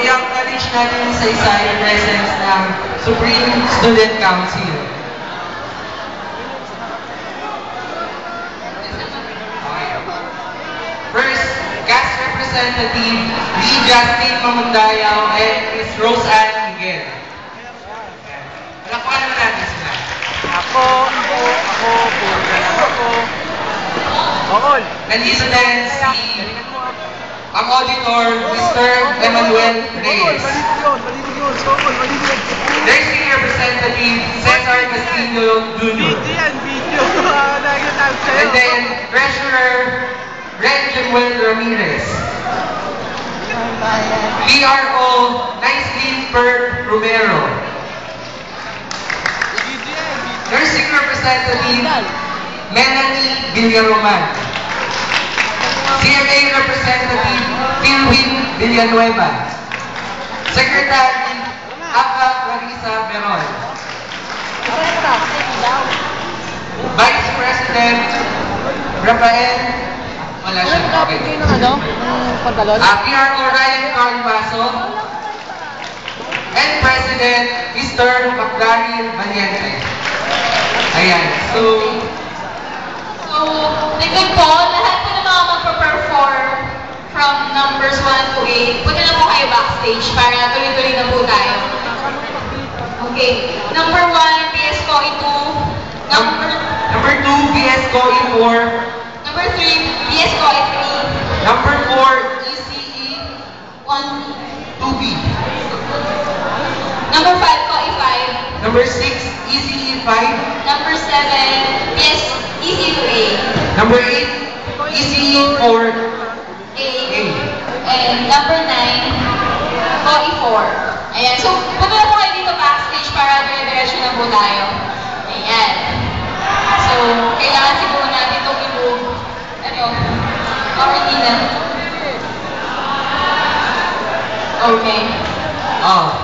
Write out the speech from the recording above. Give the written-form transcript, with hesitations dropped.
i-acknowledge natin sa isa yung presence ng Supreme Student Council. First, CAS Representative Lee Justin Mamundayaw and Ms. Rose Ann Miguel. Palakpakan naman natin sila. Ako. Bangol. Nandito din si ang auditor, Mr. Emmanuel Reyes. There's the representative, Cesar Castillo Jr. And then, Treasurer, Ren Jemuel Ramirez. PRO, Nicelyn Per Romero. Nursing representative, Melanie Villaroman. CMA representative, Pilwin Villanueva. Secretary, Aka Clarissa Beron. Vice President, Rafael, wala siya. Okay. PRO Ryan Carlvaso. And President, Mr. Macdaryl Valiente. Ayan. So, tignan po, lahat po ng mga magpa-perform from numbers 1 to 8, punta na po kayo backstage para tuloy-tuloy na po tayo. Okay. Number 1, PS COE 2. Number 2, PS COE 4. Number 3, PS COE 3. Number 4, ECE 1B. 2B. Number 5, COE 5. Number 6, ECE 5. Number 7, PS ECE 2A. Number 8, ECE 4. A. And number 9, COE 4. Ayan. So, punta na po kayo dito backstage para dire-diretso na po tayo. Ayan. So, kailangan siguro natin itong i-move. Or hindi na. Okay. Oh.